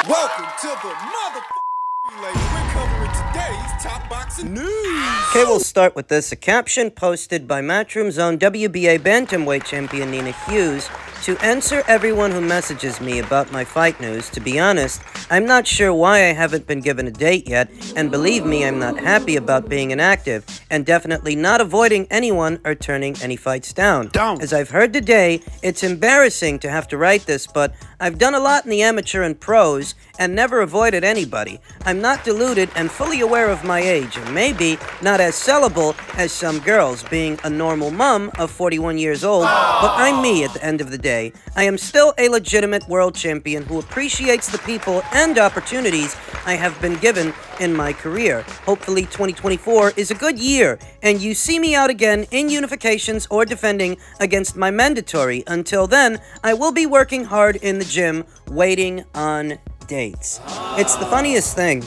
Welcome to the motherfucking relay. We're covering today's top boxing news. Okay, we'll start with this. A caption posted by Matchroom's own WBA bantamweight champion Nina Hughes to answer everyone who messages me about my fight news. To be honest, I'm not sure why I haven't been given a date yet, and believe me, I'm not happy about being inactive, and definitely not avoiding anyone or turning any fights down. As I've heard today, it's embarrassing to have to write this, but I've done a lot in the amateur and pros, and never avoided anybody. I'm not deluded and fully aware of my age, and maybe not as sellable as some girls, being a normal mom of 41 years old, but I'm me at the end of the day. I am still a legitimate world champion who appreciates the people and opportunities I have been given in my career. Hopefully 2024 is a good year, and you see me out again in unifications or defending against my mandatory. Until then, I will be working hard in the gym, waiting on dates. It's the funniest thing.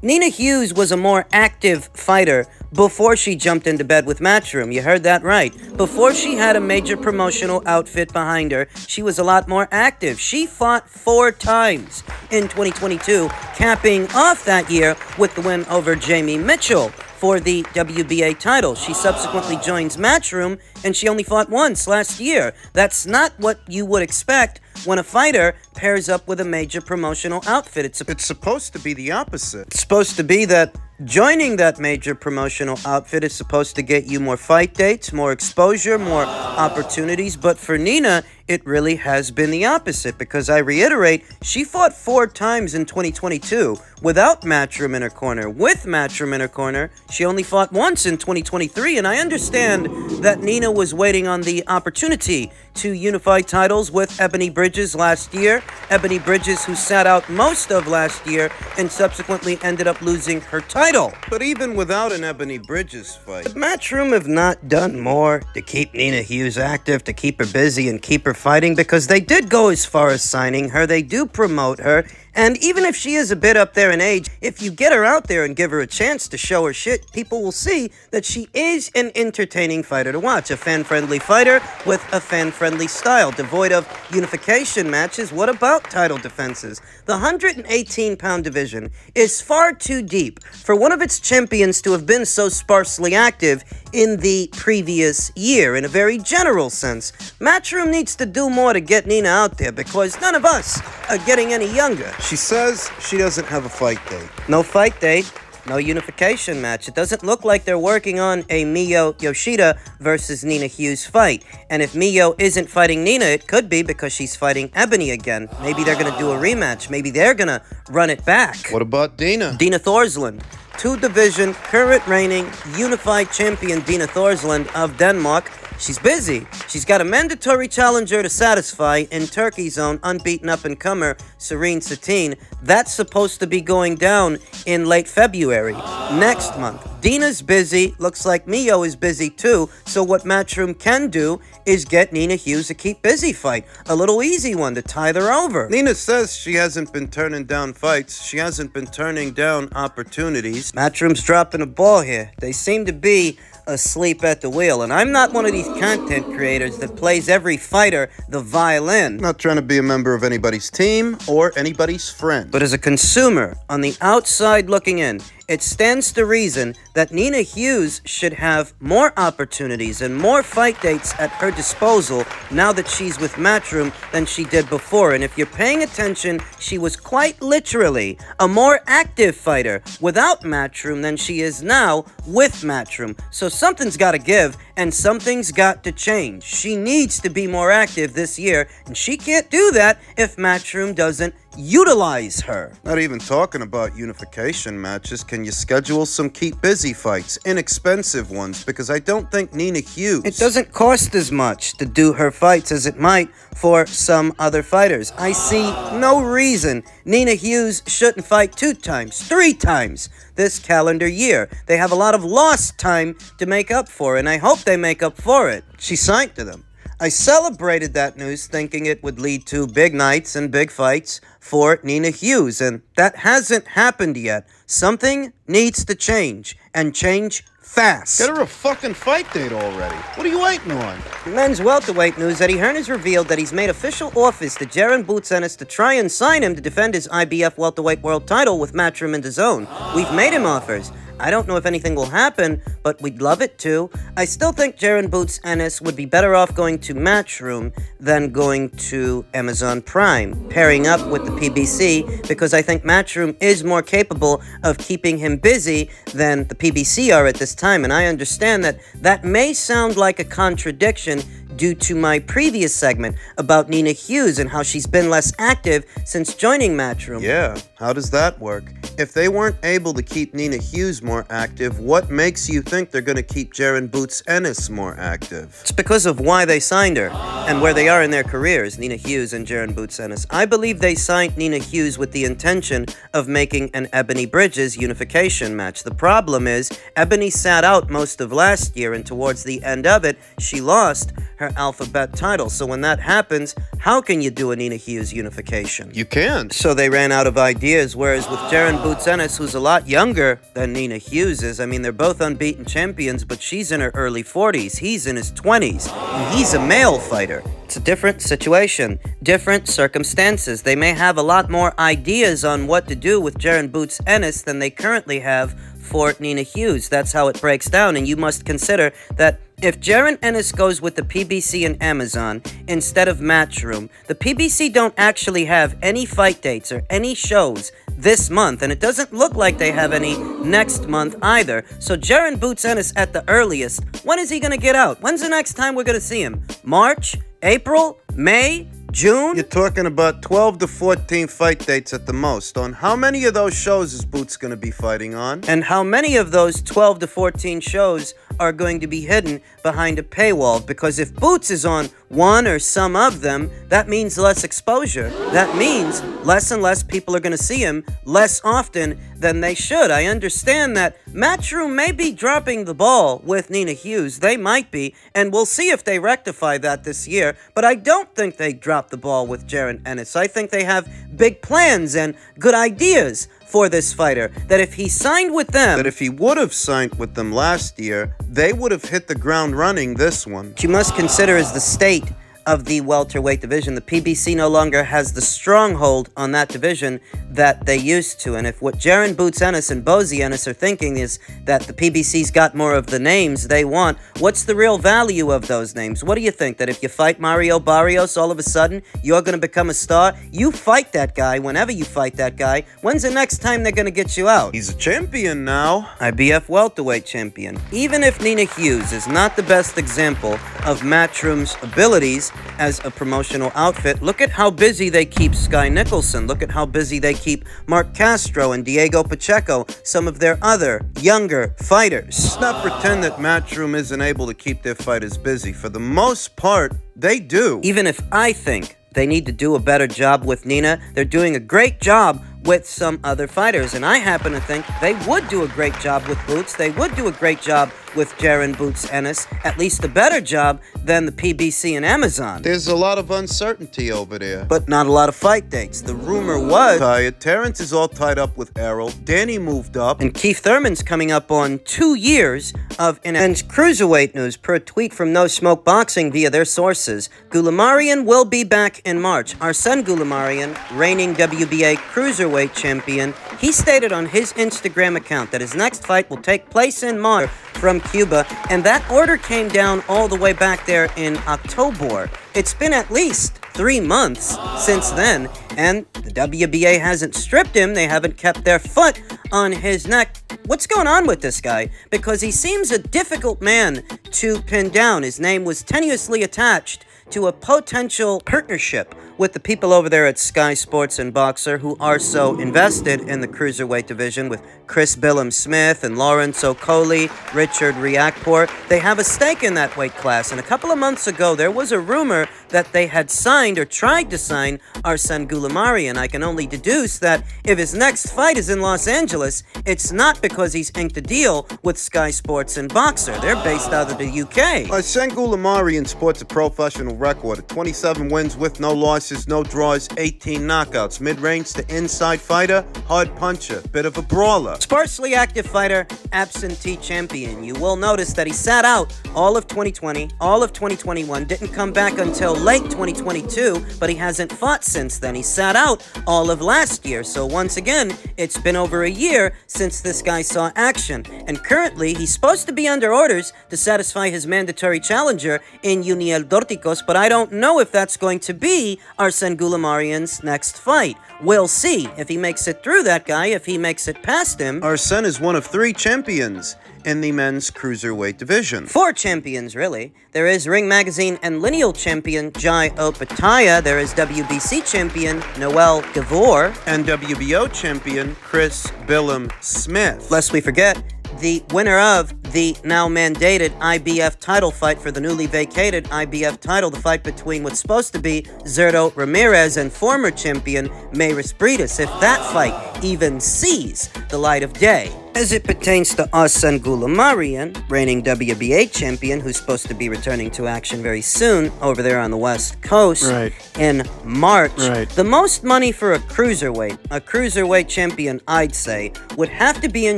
Nina Hughes was a more active fighter before she jumped into bed with Matchroom. You heard that right. Before she had a major promotional outfit behind her, she was a lot more active. She fought 4 times in 2022, capping off that year with the win over Jamie Mitchell for the WBA title. She subsequently joins Matchroom, and she only fought once last year. That's not what you would expect when a fighter pairs up with a major promotional outfit. It's supposed to be the opposite. It's supposed to be that joining that major promotional outfit is supposed to get you more fight dates, more exposure, more opportunities, but for Nina, it really has been the opposite, because I reiterate, she fought 4 times in 2022 without Matchroom in her corner. With Matchroom in her corner, she only fought once in 2023, and I understand that Nina was waiting on the opportunity to unify titles with Ebony Bridges last year. Ebony Bridges, who sat out most of last year and subsequently ended up losing her title. But even without an Ebony Bridges fight, Would Matchroom have not done more to keep Nina Hughes active, to keep her busy and keep her fighting? Because they did go as far as signing her, they do promote her, and even if she is a bit up there in age, if you get her out there and give her a chance to show her shit, people will see that she is an entertaining fighter to watch. A fan-friendly fighter with a fan-friendly style, devoid of unification matches. What about title defenses? The 118-pound division is far too deep for one of its champions to have been so sparsely active in the previous year. In a very general sense, Matchroom needs to do more to get Nina out there, because none of us are getting any younger. she says she doesn't have a fight date. No fight date, no unification match. It doesn't look like they're working on a Miyo Yoshida versus Nina Hughes fight. And if Miyo isn't fighting Nina, it could be because she's fighting Ebony again. Maybe they're going to do a rematch. Maybe they're going to run it back. What about Dina? Dina Thorsland. 2-division, current reigning, unified champion Dina Thorsland of Denmark. She's busy. She's got a mandatory challenger to satisfy in Turkey's own unbeaten up-and-comer, Serene Satine. That's supposed to be going down in late February, next month. Dina's busy. Looks like Miyo is busy too. So what Matchroom can do is get Nina Hughes a keep busy fight. A little easy one to tide her over. Nina says she hasn't been turning down fights. She hasn't been turning down opportunities. Matchroom's dropping a ball here. They seem to be asleep at the wheel, and I'm not one of these content creators that plays every fighter the violin. Not trying to be a member of anybody's team or anybody's friend. But as a consumer, on the outside looking in, it stands to reason that Nina Hughes should have more opportunities and more fight dates at her disposal now that she's with Matchroom than she did before. And if you're paying attention, she was quite literally a more active fighter without Matchroom than she is now with Matchroom. So something's got to give and something's got to change. She needs to be more active this year, and she can't do that if Matchroom doesn't utilize her. Not even talking about unification matches. Can you schedule some keep busy fights? Inexpensive ones, because I don't think Nina Hughes... It doesn't cost as much to do her fights as it might for some other fighters. I see no reason Nina Hughes shouldn't fight 2 times, 3 times this calendar year. They have a lot of lost time to make up for, and I hope they make up for it. She signed to them. I celebrated that news thinking it would lead to big nights and big fights for Nina Hughes, and that hasn't happened yet. Something needs to change, and change fast. Get her a fucking fight date already. What are you waiting on? Men's welterweight news, Eddie Hearn has revealed that he's made official offers to Jaron Boots Ennis to try and sign him to defend his IBF welterweight world title with Matchroom and DAZN. We've made him offers. I don't know if anything will happen, but we'd love it to. I still think Jaron Boots Ennis would be better off going to Matchroom than going to Amazon Prime, pairing up with the PBC, because I think Matchroom is more capable of keeping him busy than the PBC are at this time, and I understand that that may sound like a contradiction due to my previous segment about Nina Hughes and how she's been less active since joining Matchroom. Yeah, how does that work? If they weren't able to keep Nina Hughes more active, what makes you think they're going to keep Jaron Boots Ennis more active? It's because of why they signed her and where they are in their careers, Nina Hughes and Jaron Boots Ennis. I believe they signed Nina Hughes with the intention of making an Ebony Bridges unification match. The problem is, Ebony sat out most of last year, and towards the end of it, she lost her Alphabet title. So when that happens, how can you do a Nina Hughes unification? You can't. So they ran out of ideas, whereas with Jaron Boots Ennis, who's a lot younger than Nina Hughes is, I mean, they're both unbeaten champions, but she's in her early 40s, he's in his 20s, and he's a male fighter. It's a different situation, different circumstances. They may have a lot more ideas on what to do with Jaron Boots Ennis than they currently have for Nina Hughes. That's how it breaks down, and you must consider that if Jaron Ennis goes with the PBC and Amazon instead of Matchroom, the PBC don't actually have any fight dates or any shows this month, and it doesn't look like they have any next month either. So Jaron Boots Ennis at the earliest, when is he going to get out? When's the next time we're going to see him? March? April? May? June? You're talking about 12 to 14 fight dates at the most. On how many of those shows is Boots going to be fighting on? And how many of those 12 to 14 shows are going to be hidden behind a paywall? Because if Boots is on one or some of them, that means less exposure. That means less and less people are going to see him less often than they should. I understand that Matchroom may be dropping the ball with Nina Hughes. They might be, and we'll see if they rectify that this year. But I don't think they dropped the ball with Jaron Ennis. I think they have big plans and good ideas for this fighter, that if he signed with them, that if he would have signed with them last year, they would have hit the ground running this one. What you must consider is the state of the welterweight division. The PBC no longer has the stronghold on that division that they used to. And if what Jaron Boots Ennis and Bozy Ennis are thinking is that the PBC's got more of the names they want, what's the real value of those names? What do you think? That if you fight Mario Barrios, all of a sudden, you're going to become a star? You fight that guy whenever you fight that guy. When's the next time they're going to get you out? He's a champion now. IBF welterweight champion. Even if Nina Hughes is not the best example of Matchroom's abilities as a promotional outfit, look at how busy they keep Sky Nicholson. Look at how busy they keep Mark Castro and Diego Pacheco, some of their other younger fighters. Let's not pretend that Matchroom isn't able to keep their fighters busy. For the most part, they do. Even if I think they need to do a better job with Nina, they're doing a great job with some other fighters, and I happen to think they would do a great job with Boots. They would do a great job with Jaron Boots Ennis, at least a better job than the PBC and Amazon. There's a lot of uncertainty over there. But not a lot of fight dates. The rumor was tired. Terrence is all tied up with Errol. Danny moved up. And Keith Thurman's coming up on 2 years of intense cruiserweight news per tweet from No Smoke Boxing via their sources. Goulamarian will be back in March. Arsene Goulamarian, reigning WBA cruiserweight champion, he stated on his Instagram account that his next fight will take place in March from Cuba, and that order came down all the way back there in October. It's been at least 3 months since then, and the WBA hasn't stripped him. They haven't kept their foot on his neck. What's going on with this guy? Because he seems a difficult man to pin down. His name was tenuously attached to a potential partnership with the people over there at Sky Sports and Boxer who are so invested in the cruiserweight division with Chris Billum-Smith and Lawrence Okolie, Richard Riakporhe. They have a stake in that weight class, and a couple of months ago there was a rumor that they had signed or tried to sign Arsen Goulamirian. I can only deduce that if his next fight is in Los Angeles, it's not because he's inked a deal with Sky Sports and Boxer. They're based out of the UK. Arsen Goulamirian sports a professional record of 27 wins with no losses, no draws, 18 knockouts. Mid-range to inside fighter, hard puncher, bit of a brawler. Sparsely active fighter, absentee champion. You will notice that he sat out all of 2020, all of 2021, didn't come back until late 2022, but he hasn't fought since then. He sat out all of last year, so once again, it's been over a year since this guy saw action. And currently, he's supposed to be under orders to satisfy his mandatory challenger in Yuniel Dorticos, but I don't know if that's going to be Arsen Goulamirian's next fight. We'll see if he makes it through that guy, if he makes it past him. Arsen is one of 3 champions in the men's cruiserweight division. 4 champions, really. There is Ring Magazine and lineal champion Jai Opetaia. There is WBC champion Noel Gavor. And WBO champion Chris Billum-Smith. Lest we forget, the winner of the now mandated IBF title fight for the newly vacated IBF title, the fight between what's supposed to be Zurdo Ramirez and former champion Mayris Briedis, if that fight even sees the light of day. As it pertains to Arsen Goulamirian, reigning WBA champion, who's supposed to be returning to action very soon over there on the West Coast in March, the most money for a cruiserweight champion, I'd say, would have to be in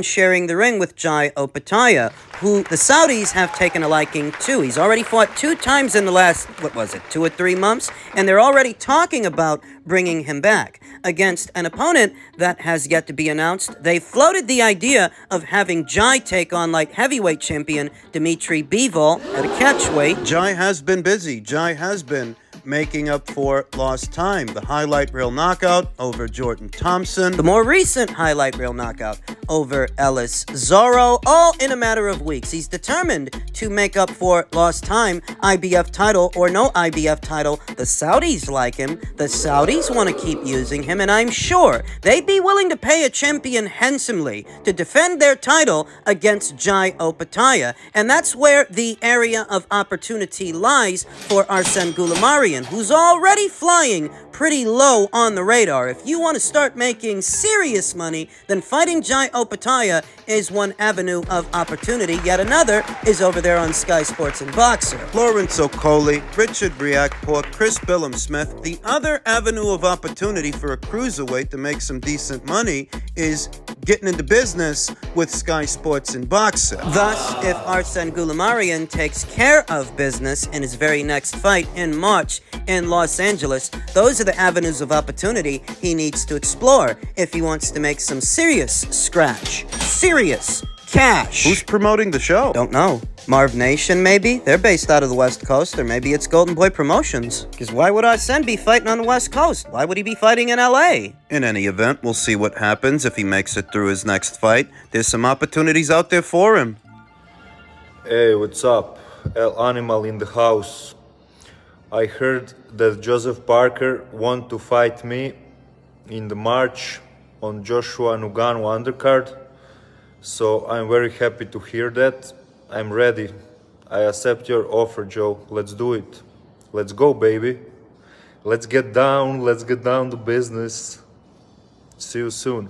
sharing the ring with Jai Opetaia, who the Saudis have taken a liking to. He's already fought 2 times in the last, 2 or 3 months, and they're already talking about bringing him back against an opponent that has yet to be announced. They floated the idea of having Jai take on light heavyweight champion Dimitri Bivol at a catchweight. Jai has been busy. Jai has been making up for lost time. The highlight reel knockout over Jordan Thompson. The more recent highlight reel knockout over Ellis Zorro, all in a matter of weeks. He's determined to make up for lost time, IBF title or no IBF title. The Saudis like him. The Saudis want to keep using him, and I'm sure they'd be willing to pay a champion handsomely to defend their title against Jai Opetaia. And that's where the area of opportunity lies for Arsen Goulamirian, who's already flying pretty low on the radar. If you want to start making serious money, then fighting Jai Opetaia is one avenue of opportunity. Yet another is over there on Sky Sports and Boxer. Lawrence Okolie, Richard Riakporhe, Chris Billum-Smith. The other avenue of opportunity for a cruiserweight to make some decent money is getting into business with Sky Sports and Boxer. Thus, if Arsen Goulamirian takes care of business in his very next fight in March in Los Angeles, those are the avenues of opportunity he needs to explore if he wants to make some serious scratch. Serious cash. Who's promoting the show? Don't know. Marv Nation, maybe? They're based out of the West Coast, or maybe it's Golden Boy Promotions. Because why would Arsen be fighting on the West Coast? Why would he be fighting in LA? In any event, we'll see what happens if he makes it through his next fight. There's some opportunities out there for him. Hey, what's up? El Animal in the house. I heard that Joseph Parker want to fight me in the March on Joshua Nugano undercard. So I'm very happy to hear that. I'm ready. I accept your offer, Joe. Let's do it. Let's go, baby. Let's get down to business. See you soon.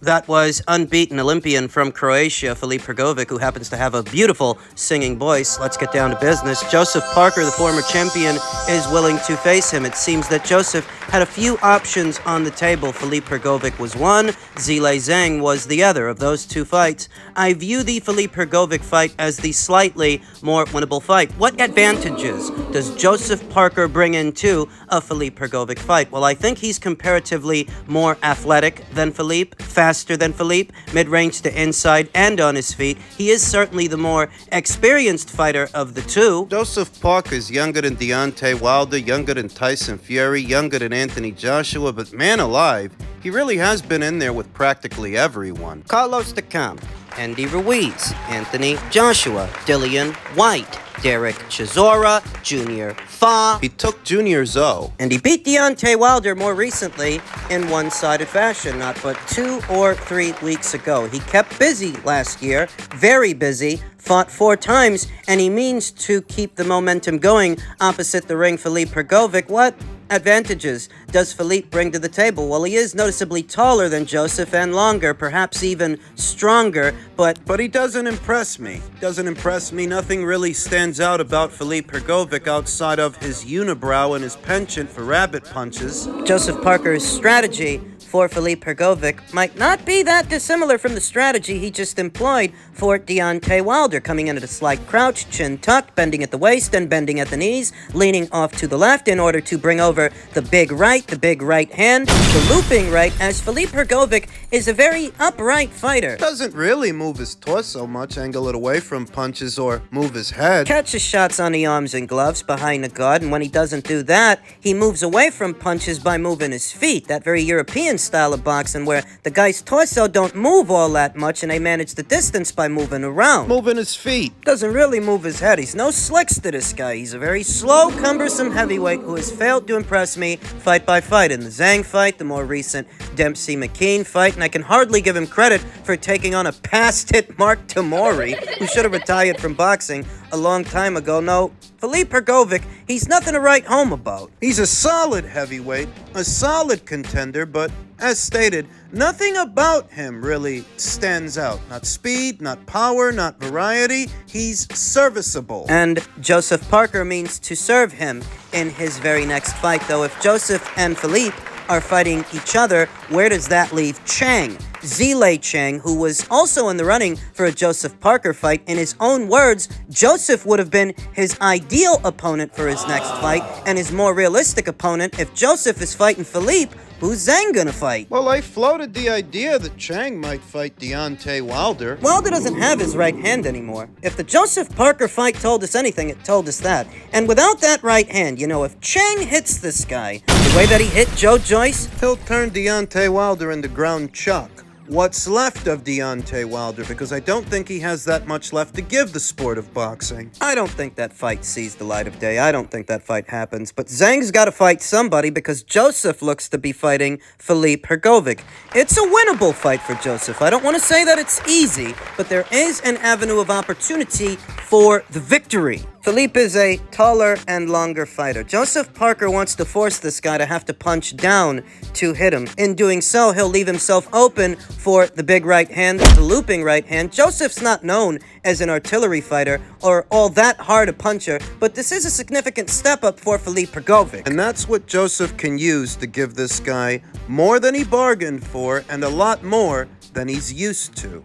That was unbeaten Olympian from Croatia, Filip Hrgovic, who happens to have a beautiful singing voice. Let's get down to business. Joseph Parker, the former champion, is willing to face him. It seems that Joseph had a few options on the table. Filip Hrgovic was one, Zhilei Zhang was the other. Of those 2 fights, I view the Filip Hrgovic fight as the slightly more winnable fight. What advantages does Joseph Parker bring into a Filip Hrgovic fight? Well, I think he's comparatively more athletic than Filip, faster than Filip, mid-range to inside and on his feet. He is certainly the more experienced fighter of the 2. Joseph Parker's younger than Deontay Wilder, younger than Tyson Fury, younger than Anthony Joshua, but man alive, He really has been in there with practically everyone. Carlos Takam, Andy Ruiz, Anthony Joshua, Dillian White, Derek Chisora, Junior Fa. He took Junior Zoe. And he beat Deontay Wilder more recently in one-sided fashion, not but 2 or 3 weeks ago. He kept busy last year, very busy, fought 4 times, and he means to keep the momentum going opposite the ring Filip Hrgovic. What advantages does Filip bring to the table? Well, he is noticeably taller than Joseph and longer, perhaps even stronger, but he doesn't impress me. Doesn't impress me. Nothing really stands out about Filip Hrgovic outside of his unibrow and his penchant for rabbit punches. Joseph Parker's strategy for Filip Hrgovic might not be that dissimilar from the strategy he just employed for Deontay Wilder, coming in at a slight crouch, chin tucked, bending at the waist and bending at the knees, leaning off to the left in order to bring over the big right hand, the looping right, as Filip Hrgovic is a very upright fighter. Doesn't really move his torso much, angle it away from punches, or move his head. Catches shots on the arms and gloves behind the guard, and when he doesn't do that, he moves away from punches by moving his feet, that very European style of boxing where the guy's torso don't move all that much and they manage the distance by moving around. Moving his feet. Doesn't really move his head. He's no slicks to this guy. He's a very slow, cumbersome heavyweight who has failed to impress me fight by fight. In the Zhang fight, the more recent Dempsey-McKean fight, and I can hardly give him credit for taking on a past-hit Mark Tamori, who should have retired from boxing a long time ago. No, Filip Hrgovic, he's nothing to write home about. He's a solid heavyweight, a solid contender, but as stated, nothing about him really stands out. Not speed, not power, not variety. He's serviceable. And Joseph Parker means to serve him in his very next fight, though. If Joseph and Filip are fighting each other, where does that leave Chang? Zhilei Chang, who was also in the running for a Joseph Parker fight. In his own words, Joseph would have been his ideal opponent for his next fight, and his more realistic opponent. If Joseph is fighting Filip, who's Zhang gonna fight? Well, I floated the idea that Chang might fight Deontay Wilder. Wilder doesn't have his right hand anymore. If the Joseph Parker fight told us anything, it told us that. And without that right hand, you know, if Chang hits this guy the way that he hit Joe Joyce, he'll turn Deontay Wilder into ground chuck. What's left of Deontay Wilder, because I don't think he has that much left to give the sport of boxing. I don't think that fight sees the light of day. I don't think that fight happens. But Zhang's got to fight somebody because Joseph looks to be fighting Filip Hrgovic. It's a winnable fight for Joseph. I don't want to say that it's easy, but there is an avenue of opportunity for the victory. Filip is a taller and longer fighter. Joseph Parker wants to force this guy to have to punch down to hit him. In doing so, he'll leave himself open for the big right hand, the looping right hand. Joseph's not known as an artillery fighter or all that hard a puncher, but this is a significant step up for Filip Hrgovic. And that's what Joseph can use to give this guy more than he bargained for and a lot more than he's used to.